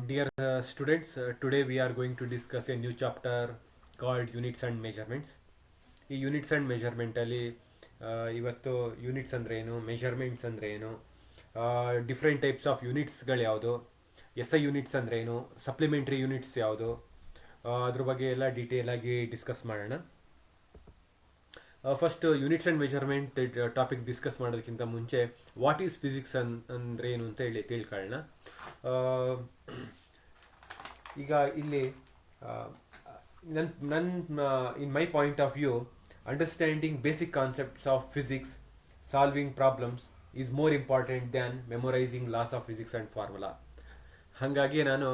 Dear students, today we are going to discuss a new chapter called Units and Measurements. ಈ units and ಮೆಜರ್ಮೆಂಟಲ್ಲಿ ಇವತ್ತು units ಅಂದರೆ ಏನು, measurements ಅಂದರೆ ಏನು, different types of ಯೂನಿಟ್ಸ್ಗಳು ಯಾವುದು, S I units ಅಂದರೆ ಏನು, ಸಪ್ಲಿಮೆಂಟ್ರಿ ಯೂನಿಟ್ಸ್ ಯಾವುದು, ಅದ್ರ ಬಗ್ಗೆ ಎಲ್ಲ ಡೀಟೇಲ್ ಆಗಿ ಡಿಸ್ಕಸ್ ಮಾಡೋಣ. First units and measurement topic discuss ಮಾಡೋದಕ್ಕಿಂತ ಮುಂಚೆ ವಾಟ್ ಈಸ್ ಫಿಸಿಕ್ಸ್ ಅಂದರೆ ಏನು ಅಂತ ಹೇಳಿ ತಿಳ್ಕೊಳ್ಳೋಣ. ಈಗ ಇಲ್ಲಿ in my point of view, understanding basic concepts of physics, solving problems is more important than memorizing laws of physics and formula. ಹಾಗಾಗಿ ನಾನು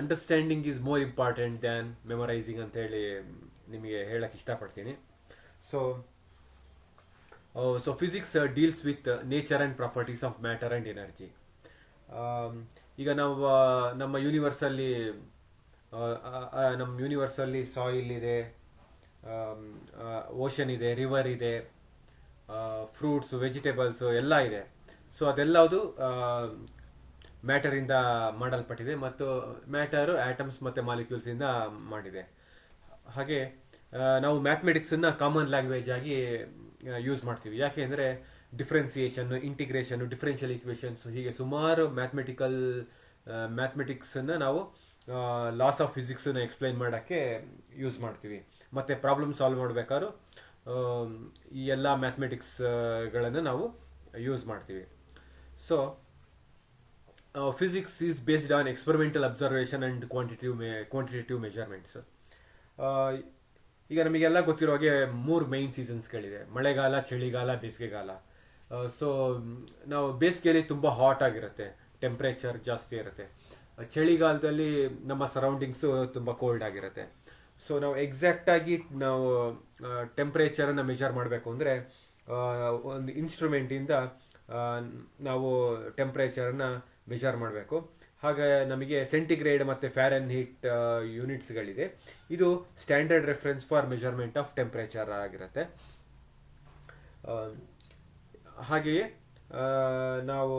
understanding is more important than memorising ಅಂತ ಹೇಳಿ ನಿಮಗೆ ಹೇಳಕ್ಕೆ ಇಷ್ಟಪಡ್ತೀನಿ. So physics deals with nature and properties of matter and energy. ಈಗ ನಾವು ನಮ್ಮ ಯೂನಿವರ್ಸಲ್ಲಿ ಸಾಯಿಲ್ ಇದೆ, ಓಷನ್ ಇದೆ, ರಿವರ್ ಇದೆ, ಫ್ರೂಟ್ಸ್, ವೆಜಿಟೇಬಲ್ಸು ಎಲ್ಲ ಇದೆ. ಸೊ ಅದೆಲ್ಲದು ಮ್ಯಾಟರಿಂದ ಮಾಡಲ್ಪಟ್ಟಿದೆ ಮತ್ತು ಮ್ಯಾಟರು ಆಟಮ್ಸ್ ಮತ್ತು ಮಾಲಿಕ್ಯೂಲ್ಸಿಂದ ಮಾಡಿದೆ. ಹಾಗೆ ನಾವು ಮ್ಯಾಥಮೆಟಿಕ್ಸನ್ನು ಕಾಮನ್ ಲ್ಯಾಂಗ್ವೇಜ್ ಆಗಿ ಯೂಸ್ ಮಾಡ್ತೀವಿ. ಯಾಕೆ ಅಂದರೆ ಡಿಫ್ರೆನ್ಸಿಯೇಷನ್ನು, ಇಂಟಿಗ್ರೇಷನ್ನು, ಡಿಫ್ರೆನ್ಷಿಯಲ್ ಈಕ್ವೇಷನ್ಸ್, ಹೀಗೆ ಸುಮಾರು ಮ್ಯಾಥಮೆಟಿಕ್ಸನ್ನು ನಾವು ಲಾಸ್ ಆಫ್ ಫಿಸಿಕ್ಸನ್ನು ಎಕ್ಸ್ಪ್ಲೈನ್ ಮಾಡೋಕ್ಕೆ ಯೂಸ್ ಮಾಡ್ತೀವಿ. ಮತ್ತು ಪ್ರಾಬ್ಲಮ್ ಸಾಲ್ವ್ ಮಾಡಬೇಕಾದ್ರೂ ಈ ಎಲ್ಲ ಮ್ಯಾಥಮೆಟಿಕ್ಸ್ಗಳನ್ನು ನಾವು ಯೂಸ್ ಮಾಡ್ತೀವಿ. So physics is based on experimental observation and quantitative measurements. ಈಗ ನಮಗೆಲ್ಲ ಗೊತ್ತಿರೋ ಹಾಗೆ 3 ಮೈನ್ ಸೀಸನ್ಸ್ಗಳಿದೆ: ಮಳೆಗಾಲ, ಚಳಿಗಾಲ, ಬೇಸಿಗೆಗಾಲ. ಸೊ ನಾವು ಬೇಸಿಗೆಯಲ್ಲಿ ತುಂಬ ಹಾಟ್ ಆಗಿರುತ್ತೆ, ಟೆಂಪ್ರೇಚರ್ ಜಾಸ್ತಿ ಇರುತ್ತೆ. ಚಳಿಗಾಲದಲ್ಲಿ ನಮ್ಮ ಸರೌಂಡಿಂಗ್ಸು ತುಂಬ ಕೋಲ್ಡ್ ಆಗಿರುತ್ತೆ. ಸೊ ನಾವು ಎಕ್ಸಾಕ್ಟಾಗಿ ನಾವು ಟೆಂಪ್ರೇಚರನ್ನು ಮೆಜರ್ ಮಾಡಬೇಕು ಅಂದರೆ ಒಂದು ಇನ್ಸ್ಟ್ರೂಮೆಂಟಿಂದ ನಾವು ಟೆಂಪ್ರೇಚರನ್ನು ಮೆಜರ್ ಮಾಡಬೇಕು. ಹಾಗೆ ನಮಗೆ ಸೆಂಟಿಗ್ರೇಡ್ ಮತ್ತು ಫ್ಯಾರನ್ಹೀಟ್ ಯೂನಿಟ್ಸ್ಗಳಿದೆ. ಇದು standard reference for measurement of temperature ಆಗಿರುತ್ತೆ. ಹಾಗೆಯೇ ನಾವು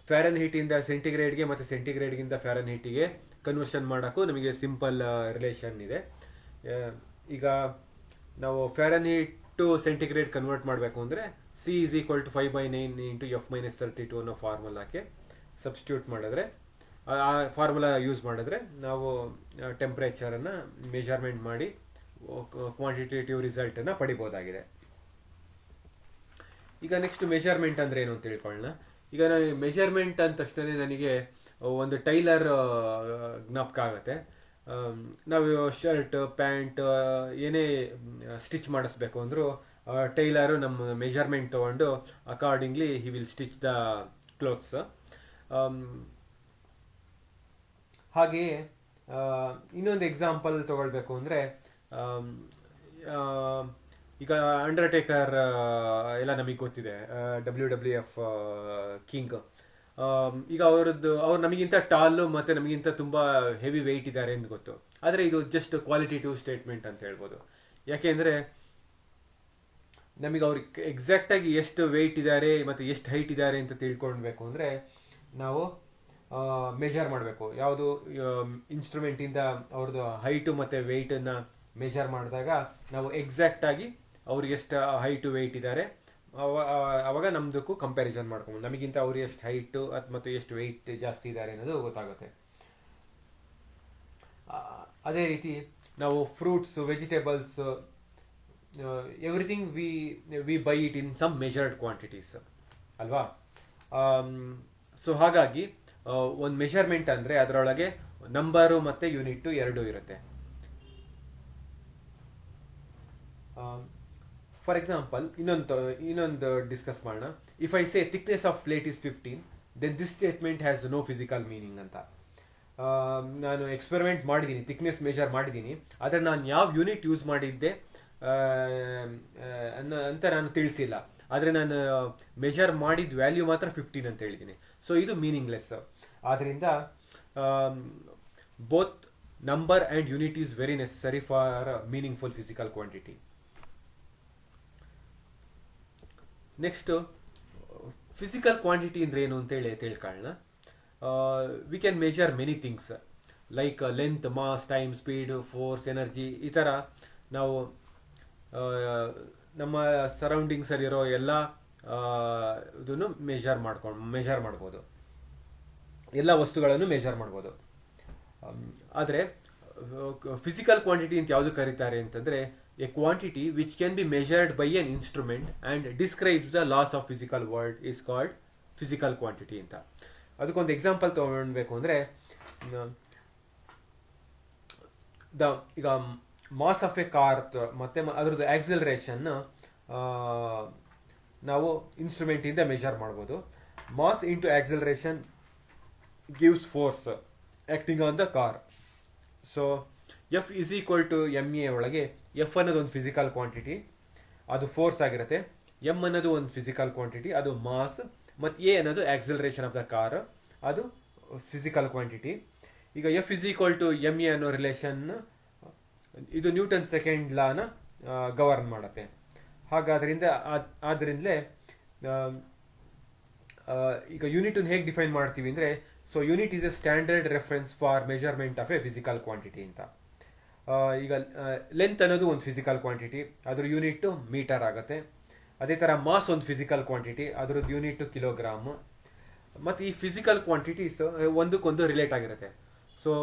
ಫ್ಯಾರನ್ಹೀಟಿಂದ ಸೆಂಟಿಗ್ರೇಡ್ಗೆ ಮತ್ತು ಸೆಂಟಿಗ್ರೇಡ್ಗಿಂತ ಫ್ಯಾರನ್ಹೀಟಿಗೆ ಕನ್ವರ್ಷನ್ ಮಾಡೋಕ್ಕೂ ನಮಗೆ ಸಿಂಪಲ್ ರಿಲೇಷನ್ ಇದೆ. ಈಗ ನಾವು ಫ್ಯಾರನ್ಹೀಟ್ ಟು ಸೆಂಟಿಗ್ರೇಡ್ ಕನ್ವರ್ಟ್ ಮಾಡಬೇಕು ಅಂದರೆ C is equal to 5/9 into F minus 32 ಅನ್ನೋ ಫಾರ್ಮುಲಾಕ್ಕೆ ಸಬ್ಸ್ಟಿಟ್ಯೂಟ್ ಮಾಡಿದ್ರೆ, ಆ ಫಾರ್ಮುಲಾ ಯೂಸ್ ಮಾಡಿದ್ರೆ ನಾವು ಟೆಂಪ್ರೇಚರನ್ನು ಮೆಜರ್ಮೆಂಟ್ ಮಾಡಿ ಕ್ವಾಂಟಿಟೇಟಿವ್ ರಿಸಲ್ಟನ್ನು ಪಡಿಬೋದಾಗಿದೆ. ಈಗ ನೆಕ್ಸ್ಟ್ ಮೆಜರ್ಮೆಂಟ್ ಅಂದರೆ ಏನು ಅಂತ ತಿಳ್ಕೊಳ್ಳೋಣ. ಈಗ ಮೆಜರ್ಮೆಂಟ್ ಅಂದ ತಕ್ಷಣ ನನಗೆ ಒಂದು ಟೈಲರ್ ಜ್ಞಾಪಕ ಆಗುತ್ತೆ. ನಾವು ಶರ್ಟ್, ಪ್ಯಾಂಟ್ ಏನೇ ಸ್ಟಿಚ್ ಮಾಡಿಸ್ಬೇಕು ಅಂದರೂ ಟೈಲರು ನಮ್ಮ ಮೆಜರ್ಮೆಂಟ್ ತೊಗೊಂಡು accordingly he will stitch the clothes. ಹಾಗೆಯೇ ಇನ್ನೊಂದು ಎಕ್ಸಾಂಪಲ್ ತಗೊಳ್ಬೇಕು ಅಂದರೆ, ಈಗ ಅಂಡರ್ಟೇಕರ್ ಎಲ್ಲ ನಮಗೆ ಗೊತ್ತಿದೆ, WWF ಕಿಂಗ್. ಈಗ ಅವ್ರು ನಮಗಿಂತ ಟಾಲು ಮತ್ತು ನಮಗಿಂತ ತುಂಬ ಹೆವಿ ವೆಯ್ಟ್ ಇದ್ದಾರೆ ಅಂತ ಗೊತ್ತು. ಆದರೆ ಇದು ಜಸ್ಟ್ ಕ್ವಾಲಿಟೇಟಿವ್ ಸ್ಟೇಟ್ಮೆಂಟ್ ಅಂತ ಹೇಳ್ಬೋದು. ಯಾಕೆಂದರೆ ನಮಗೆ ಅವ್ರಿಗೆ ಎಕ್ಸಾಕ್ಟಾಗಿ ಎಷ್ಟು ವೆಯ್ಟ್ ಇದ್ದಾರೆ ಮತ್ತು ಎಷ್ಟು ಹೈಟ್ ಇದ್ದಾರೆ ಅಂತ ತಿಳ್ಕೊಳ್ಬೇಕು ಅಂದರೆ ನಾವು ಮೆಜರ್ ಮಾಡಬೇಕು. ಯಾವುದು ಇನ್ಸ್ಟ್ರೂಮೆಂಟಿಂದ ಅವ್ರದ್ದು ಹೈಟು ಮತ್ತು ವೆಯ್ಟನ್ನು ಮೆಜರ್ ಮಾಡಿದಾಗ ನಾವು ಎಕ್ಸಾಕ್ಟಾಗಿ ಅವ್ರಿಗೆ ಎಷ್ಟು ಹೈಟು ವೆಯ್ಟ್ ಇದ್ದಾರೆ ಅವಾಗ ನಮ್ದಕ್ಕೂ ಕಂಪ್ಯಾರಿಸನ್ ಮಾಡ್ಕೊಂಡು ನಮಗಿಂತ ಅವ್ರು ಎಷ್ಟು ಹೈಟು ಮತ್ತು ಎಷ್ಟು ವೆಯ್ಟ್ ಜಾಸ್ತಿ ಇದ್ದಾರೆ ಅನ್ನೋದು ಗೊತ್ತಾಗುತ್ತೆ. ಅದೇ ರೀತಿ ನಾವು fruits, vegetables, everything we buy it in some measured quantities ಅಲ್ವಾ. ಸೊ ಹಾಗಾಗಿ ಒಂದು ಮೆಷರ್ಮೆಂಟ್ ಅಂದರೆ ಅದರೊಳಗೆ ನಂಬರು ಮತ್ತು ಯೂನಿಟ್ಟು ಎರಡೂ ಇರುತ್ತೆ. ಫಾರ್ ಎಕ್ಸಾಂಪಲ್ ಇನ್ನೊಂದು ಡಿಸ್ಕಸ್ ಮಾಡೋಣ. If I say thickness of plate is 15, then this statement has no physical meaning ಅಂತ. ನಾನು ಎಕ್ಸ್ಪೆರಿಮೆಂಟ್ ಮಾಡಿದ್ದೀನಿ, ಥಿಕ್ನೆಸ್ ಮೆಜರ್ ಮಾಡಿದ್ದೀನಿ, ಆದರೆ ನಾನು ಯಾವ ಯೂನಿಟ್ ಯೂಸ್ ಮಾಡಿದ್ದೆ ಅಂತ ನಾನು ತಿಳಿಸಿಲ್ಲ. ಆದರೆ ನಾನು ಮೆಜರ್ ಮಾಡಿದ ವ್ಯಾಲ್ಯೂ ಮಾತ್ರ 15 ಅಂತ ಹೇಳಿದ್ದೀನಿ. ಸೊ ಇದು ಮೀನಿಂಗ್ಲೆಸ್. ಆದ್ದರಿಂದ both number and unit is very necessary for meaningful physical quantity. Next physical quantity ಅಂದರೆ ಏನು ಅಂತೇಳಿ ತಿಳ್ಕೊಳ್ಳೋಣ. We can measure many things like length, mass, time, speed, force, energy. ಈ ಥರ ನಾವು ನಮ್ಮ ಸರೌಂಡಿಂಗ್ಸಲ್ಲಿರೋ ಎಲ್ಲ ಇದನ್ನು ಮೆಜರ್ ಮಾಡ್ಬೋದು, ಎಲ್ಲ ವಸ್ತುಗಳನ್ನು ಮೆಜರ್ ಮಾಡ್ಬೋದು. ಆದರೆ ಫಿಸಿಕಲ್ ಕ್ವಾಂಟಿಟಿ ಅಂತ ಯಾವುದು ಕರೀತಾರೆ ಅಂತಂದರೆ, A quantity which can be measured by N instrument and describes the loss of physical world is called physical quantity ಅಂತ. ಅದಕ್ಕೊಂದು ಎಕ್ಸಾಂಪಲ್ ತೊಗೊಳ್ಬೇಕು ಅಂದರೆ, ಈಗ ಮಾಸ್ ಆಫ್ ಎ ಕಾರ್ ಮತ್ತೆ ಅದರದ್ದು ಆಕ್ಸಿಲರೇಷನ್ ನಾವು ಇನ್ಸ್ಟ್ರೂಮೆಂಟಿಂದ ಮೆಜರ್ ಮಾಡ್ಬೋದು. Mass into acceleration gives force acting on the car. So F is equal to M A ಒಳಗೆ ಎಫ್ ಅನ್ನೋದು ಒಂದು ಫಿಸಿಕಲ್ ಕ್ವಾಂಟಿಟಿ, ಅದು ಫೋರ್ಸ್ ಆಗಿರುತ್ತೆ. ಎಮ್ ಅನ್ನೋದು ಒಂದು ಫಿಸಿಕಲ್ ಕ್ವಾಂಟಿಟಿ, ಅದು ಮಾಸ್. ಮತ್ತು ಎ ಅನ್ನೋದು ಆಕ್ಸಿಲರೇಷನ್ ಆಫ್ ದ ಕಾರ್, ಅದು ಫಿಸಿಕಲ್ ಕ್ವಾಂಟಿಟಿ. ಈಗ F is equal to M A ಅನ್ನೋ ರಿಲೇಷನ್ ಇದು ನ್ಯೂಟನ್ ಸೆಕೆಂಡ್ ಲಾನ ಗವರ್ನ್ ಮಾಡುತ್ತೆ. ಆದ್ದರಿಂದಲೇ ಈಗ ಯೂನಿಟನ್ನು ಹೇಗೆ ಡಿಫೈನ್ ಮಾಡ್ತೀವಿ ಅಂದರೆ, so unit is a standard reference for measurement of A physical quantity ಅಂತ. ಈಗ ಲೆಂತ್ ಅನ್ನೋದು ಒಂದು ಫಿಸಿಕಲ್ ಕ್ವಾಂಟಿಟಿ, ಅದ್ರ ಯೂನಿಟ್ ಮೀಟರ್ ಆಗುತ್ತೆ. ಅದೇ ಥರ ಮಾಸ್ ಒಂದು ಫಿಸಿಕಲ್ ಕ್ವಾಂಟಿಟಿ, ಅದರದ್ದು ಯೂನಿಟ್ ಕಿಲೋಗ್ರಾಮ್. ಮತ್ತು ಈ ಫಿಸಿಕಲ್ ಕ್ವಾಂಟಿಟೀಸ್ ಒಂದಕ್ಕೊಂದು ರಿಲೇಟ್ ಆಗಿರುತ್ತೆ. So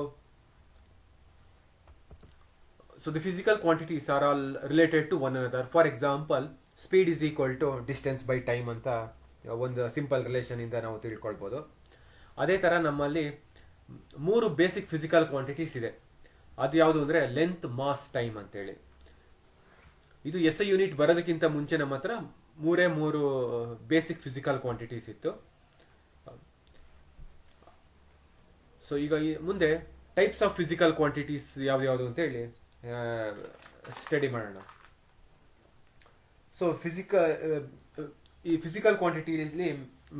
the physical quantities are all related to one another. For example, speed is equal to distance by time ಅಂತ ಒಂದು ಸಿಂಪಲ್ ರಿಲೇಷನ್ ಇಂದ ನಾವು ತಿಳ್ಕೊಳ್ಬೋದು. ಅದೇ ಥರ ನಮ್ಮಲ್ಲಿ 3 ಬೇಸಿಕ್ ಫಿಸಿಕಲ್ ಕ್ವಾಂಟಿಟೀಸ್ ಇದೆ. ಅದು ಯಾವುದು ಅಂದರೆ ಲೆಂತ್, ಮಾಸ್, ಟೈಮ್ ಅಂತೇಳಿ. ಇದು ಎಸ್ ಐ ಯೂನಿಟ್ ಬರೋದಕ್ಕಿಂತ ಮುಂಚೆ ನಮ್ಮ ಹತ್ರ 3 ಬೇಸಿಕ್ ಫಿಸಿಕಲ್ ಕ್ವಾಂಟಿಟೀಸ್ ಇತ್ತು. ಸೊ ಈಗ ಮುಂದೆ ಟೈಪ್ಸ್ ಆಫ್ ಫಿಸಿಕಲ್ ಕ್ವಾಂಟಿಟೀಸ್ ಯಾವ್ದು ಅಂತೇಳಿ ಸ್ಟಡಿ ಮಾಡೋಣ. ಸೊ ಈ ಫಿಸಿಕಲ್ ಕ್ವಾಂಟಿಟಿಲಿ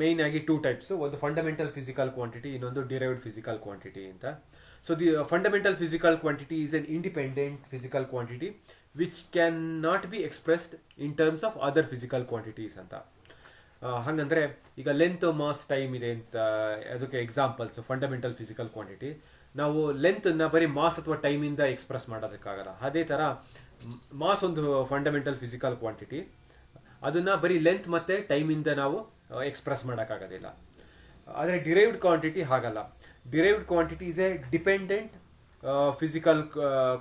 ಮೇಯ್ನ್ ಆಗಿ 2 ಟೈಪ್ಸ್. ಒಂದು ಫಂಡಮೆಂಟಲ್ ಫಿಸಿಕಲ್ ಕ್ವಾಂಟಿಟಿ, ಇನ್ನೊಂದು ಡಿರೈವ್ಡ್ ಫಿಸಿಕಲ್ ಕ್ವಾಂಟಿಟಿ ಅಂತ. So the fundamental physical quantity is N independent physical quantity which can not be expressed in terms of other physical quantities ಅಂತ. ಹಾಗಂದ್ರೆ ಈಗ length, mass, time ಇದೆ ಅಂತ ಅದಕ್ಕೆ examples fundamental physical quantity. ನಾವು ಲೆಂತನ್ನು ಬರೀ mass ಅಥವಾ ಟೈಮಿಂದ ಎಕ್ಸ್ಪ್ರೆಸ್ ಮಾಡೋದಕ್ಕಾಗಲ್ಲ. ಅದೇ ಥರ ಮಾಸ್ ಒಂದು ಫಂಡಮೆಂಟಲ್ ಫಿಸಿಕಲ್ ಕ್ವಾಂಟಿಟಿ, ಅದನ್ನು ಬರೀ ಲೆಂತ್ ಮತ್ತು ಟೈಮಿಂದ ನಾವು ಎಕ್ಸ್ಪ್ರೆಸ್ ಮಾಡೋಕ್ಕಾಗೋದಿಲ್ಲ. ಆದರೆ ಡಿರೈವ್ಡ್ ಕ್ವಾಂಟಿಟಿ ಹಾಗಲ್ಲ. Derived quantity is a dependent physical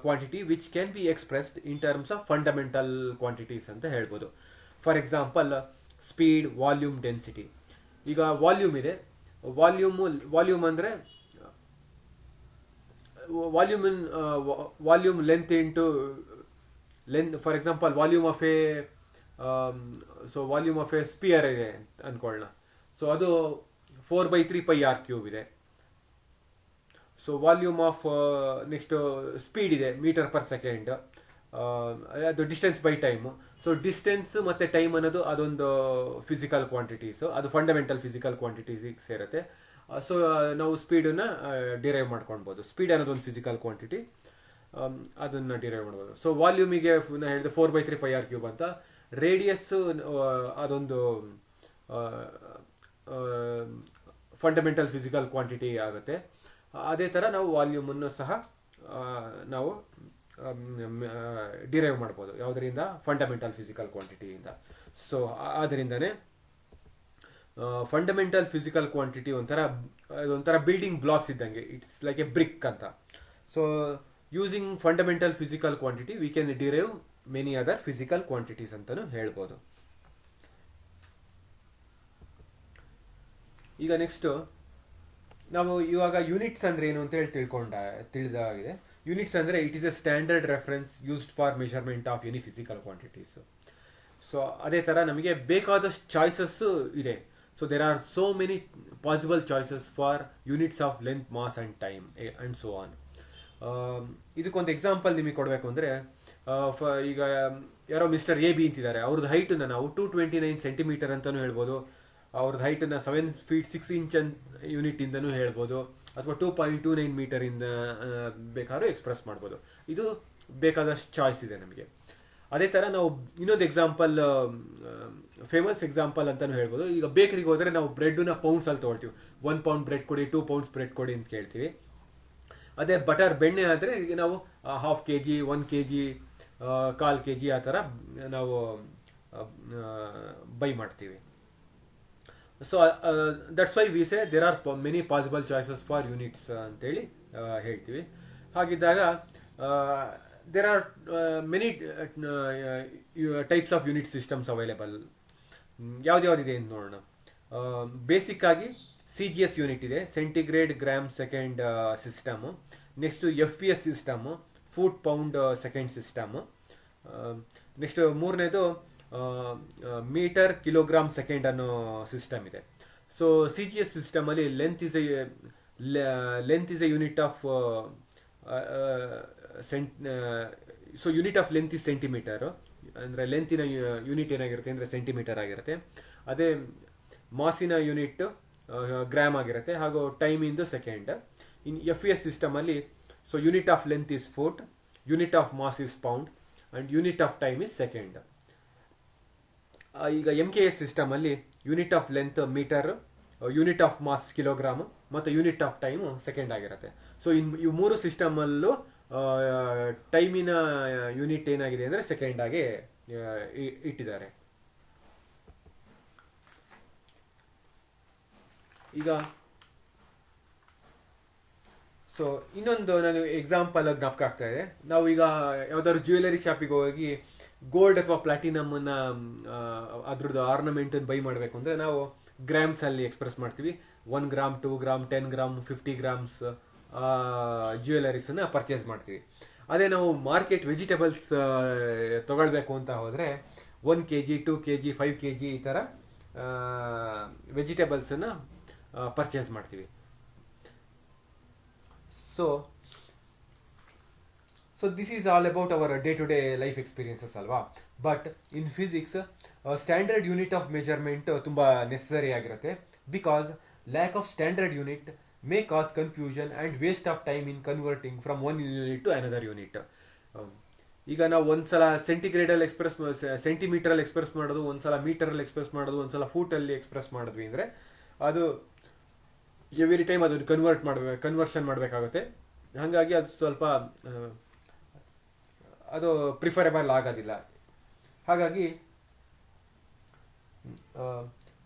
quantity which can be expressed in terms of fundamental quantities ಅಂತ ಹೇಳ್ಬೋದು. For example speed, volume, density. ಈಗ ವಾಲ್ಯೂಮ್ ಇದೆ. ವಾಲ್ಯೂಮ್ ಅಂದರೆ volume length into length. For example volume of a sphere ಇದೆ ಅನ್ಕೊಳ್ಳೋಣ. So ಅದು 4/3 πr³ ಇದೆ. So volume of next speed ಇದೆ ಮೀಟರ್ ಪರ್ ಸೆಕೆಂಡ್, ಅದು distance by time. So distance ಮತ್ತು ಟೈಮ್ ಅನ್ನೋದು ಅದೊಂದು ಫಿಸಿಕಲ್ ಕ್ವಾಂಟಿಟೀಸು, ಅದು ಫಂಡಮೆಂಟಲ್ ಫಿಸಿಕಲ್ ಕ್ವಾಂಟಿಟೀಸಿಗೆ ಸೇರುತ್ತೆ. ಸೊ ನಾವು ಸ್ಪೀಡನ್ನು ಡಿರೈವ್ ಮಾಡ್ಕೊಳ್ಬೋದು. ಸ್ಪೀಡ್ ಅನ್ನೋದು ಒಂದು ಫಿಸಿಕಲ್ ಕ್ವಾಂಟಿಟಿ, ಅದನ್ನು ಡಿರೈವ್ ಮಾಡ್ಬೋದು. ಸೊ ವಾಲ್ಯೂಮಿಗೆ ನಾನು ಹೇಳಿದೆ 4/3 πr³ ಅಂತ. ರೇಡಿಯಸ್ ಅದೊಂದು ಫಂಡಮೆಂಟಲ್ ಫಿಸಿಕಲ್ ಕ್ವಾಂಟಿಟಿ ಆಗುತ್ತೆ. ಅದೇ ಥರ ನಾವು ವಾಲ್ಯೂಮನ್ನು ಸಹ ನಾವು ಡಿರೈವ್ ಮಾಡ್ಬೋದು. ಯಾವುದರಿಂದ? ಫಂಡಮೆಂಟಲ್ ಫಿಸಿಕಲ್ ಕ್ವಾಂಟಿಟಿಯಿಂದ. ಸೊ ಆದ್ದರಿಂದನೇ ಫಂಡಮೆಂಟಲ್ ಫಿಸಿಕಲ್ ಕ್ವಾಂಟಿಟಿ ಒಂಥರ ಬಿಲ್ಡಿಂಗ್ ಬ್ಲಾಕ್ಸ್ ಇದ್ದಂಗೆ. ಇಟ್ಸ್ ಲೈಕ್ ಎ ಬ್ರಿಕ್ ಅಂತ. So using fundamental physical quantity we can derive many other physical quantities ಅಂತಲೂ ಹೇಳ್ಬೋದು. ಈಗ ನೆಕ್ಸ್ಟು ನಾವು ಇವಾಗ ಯೂನಿಟ್ಸ್ ಅಂದರೆ ಏನು ಅಂತ ಹೇಳಿ ತಿಳಿದಾಗಿದೆ. ಯೂನಿಟ್ಸ್ ಅಂದರೆ it is a standard reference used for measurement of any physical quantities. So ಅದೇ ಥರ ನಮಗೆ ಬೇಕಾದಷ್ಟು ಚಾಯ್ಸಸ್ಸು ಇದೆ. So there are so many possible choices for units of length, mass and time and so on. ಇದಕ್ಕೊಂದು example ನಿಮಗೆ ಕೊಡಬೇಕು ಅಂದರೆ, ಈಗ ಯಾರೋ ಮಿಸ್ಟರ್ ಎ ಬಿ ಅಂತಿದ್ದಾರೆ. ಅವ್ರದ್ದು ಹೈಟನ್ನು ನಾವು 229 ಸೆಂಟಿಮೀಟರ್ ಅಂತಲೂ ಹೇಳ್ಬೋದು. ಅವ್ರದ್ದು ಹೈಟನ್ನು 7 feet 6 inch ಯೂನಿಟಿಂದನೂ ಹೇಳ್ಬೋದು, ಅಥವಾ 2.29 ಮೀಟರಿಂದ ಬೇಕಾದ್ರೂ ಎಕ್ಸ್ಪ್ರೆಸ್ ಮಾಡ್ಬೋದು. ಇದು ಬೇಕಾದಷ್ಟು ಚಾಯ್ಸ್ ಇದೆ ನಮಗೆ. ಅದೇ ಥರ ನಾವು ಇನ್ನೊಂದು ಎಕ್ಸಾಂಪಲ್, ಫೇಮಸ್ ಎಕ್ಸಾಂಪಲ್ ಅಂತಲೂ ಹೇಳ್ಬೋದು. ಈಗ ಬೇಕರಿಗೆ ಹೋದರೆ ನಾವು ಬ್ರೆಡ್ನ ಪೌಂಡ್ಸಲ್ಲಿ ತೊಗೊಳ್ತೀವಿ. 1 ಪೌಂಡ್ ಬ್ರೆಡ್ ಕೊಡಿ, 2 ಪೌಂಡ್ಸ್ ಬ್ರೆಡ್ ಕೊಡಿ ಅಂತ ಕೇಳ್ತೀವಿ. ಅದೇ ಬಟರ್ ಬೆಣ್ಣೆ ಆದರೆ ಈಗ ನಾವು 1/2 kg, 1 kg, 1/4 kg ಆ ಥರ ನಾವು ಬೈ ಮಾಡ್ತೀವಿ. So that's why we say there are many possible choices for units ಅಂತೇಳಿ ಹೇಳ್ತೀವಿ. ಹಾಗಿದ್ದಾಗ there are many types of unit systems available. ಯಾವ್ದ್ಯಾವ್ದಿದೆ ಅಂತ ನೋಡೋಣ. ಬೇಸಿಕ್ ಆಗಿ CGS ಯೂನಿಟ್ ಇದೆ, centigrade gram second system. Next FPS system, foot pound second system. Next ಮೂರನೇದು metre kilogram second ಅನ್ನೋ ಸಿಸ್ಟಮ್ ಇದೆ. ಸೊ CGS ಸಿಸ್ಟಮಲ್ಲಿ length is a unit of so unit of length is centimetre. ಅಂದರೆ ಲೆಂತಿನ unit ಏನಾಗಿರುತ್ತೆ ಅಂದರೆ centimetre ಆಗಿರುತ್ತೆ. ಅದೇ ಮಾಸಿನ unit gram ಆಗಿರುತ್ತೆ, ಹಾಗೂ ಟೈಮ್ ಇಂದು ಸೆಕೆಂಡ್. ಇನ್ FPS ಸಿಸ್ಟಮಲ್ಲಿ so unit of length is foot, unit of mass is pound, and unit of time is second. ಈಗ MKS ಸಿಸ್ಟಮಲ್ಲಿ unit of length metre, unit of mass kilogram, ಮತ್ತು unit of time second ಆಗಿರುತ್ತೆ. So ಈ ಮೂರು ಸಿಸ್ಟಮಲ್ಲೂ ಟೈಮಿನ unit ಏನಾಗಿದೆ ಅಂದರೆ second ಆಗಿ ಇಟ್ಟಿದ್ದಾರೆ. ಈಗ ಸೊ ಇನ್ನೊಂದು ನಾನು ಎಕ್ಸಾಂಪಲ್ ಜ್ಞಾಪಕ ಆಗ್ತಾ ಇದೆ. ನಾವು ಈಗ ಯಾವ್ದಾದ್ರು ಜ್ಯುವೆಲರಿ ಶಾಪಿಗೆ ಹೋಗಿ ಗೋಲ್ಡ್ ಅಥವಾ ಪ್ಲಾಟಿನಮ್ನ ಅದ್ರದ್ದು ಆರ್ನಮೆಂಟ್ ಬೈ ಮಾಡಬೇಕು ಅಂದರೆ ನಾವು ಗ್ರಾಮ್ಸ್ ಅಲ್ಲಿ ಎಕ್ಸ್ಪ್ರೆಸ್ ಮಾಡ್ತೀವಿ. 1 ಗ್ರಾಮ್, 2 ಗ್ರಾಮ್, 10 ಗ್ರಾಮ್, 50 ಗ್ರಾಮ್ಸ್ ಜ್ಯುವೆಲರೀಸನ್ನ ಪರ್ಚೇಸ್ ಮಾಡ್ತೀವಿ. ಅದೇ ನಾವು ಮಾರ್ಕೆಟ್ ವೆಜಿಟೇಬಲ್ಸ್ ತಗೊಳ್ಬೇಕು ಅಂತ ಹೋದರೆ 1 kg, 2 kg, 5 kg ಈ ಥರ ವೆಜಿಟೇಬಲ್ಸನ್ನು ಪರ್ಚೇಸ್ ಮಾಡ್ತೀವಿ. So this is all about our day to day life experiences ಅಲ್ವಾ. But in physics standard unit of measurement ತುಂಬ ನೆಸಸರಿ ಆಗಿರುತ್ತೆ. Because lack of standard unit may cause confusion and waste of time in converting from one unit to another unit. ಈಗ ನಾವು ಒಂದ್ಸಲ ಸೆಂಟಿಗ್ರೇಡಲ್ಲಿ ಸೆಂಟಿಮೀಟರಲ್ಲಿ express ಮಾಡೋದು, ಒಂದ್ಸಲ ಮೀಟರಲ್ಲಿ express ಮಾಡೋದು, ಒಂದ್ಸಲ ಫೂಟಲ್ಲಿ ಎಕ್ಸ್ಪ್ರೆಸ್ ಮಾಡಿದ್ವಿ ಅಂದರೆ ಅದು ಎವ್ರಿ ಟೈಮ್ ಅದನ್ನು ಕನ್ವರ್ಷನ್ ಮಾಡಬೇಕಾಗುತ್ತೆ. ಹಾಗಾಗಿ ಅದು ಸ್ವಲ್ಪ ಅದು ಪ್ರಿಫರೇಬಲ್ ಆಗೋದಿಲ್ಲ. ಹಾಗಾಗಿ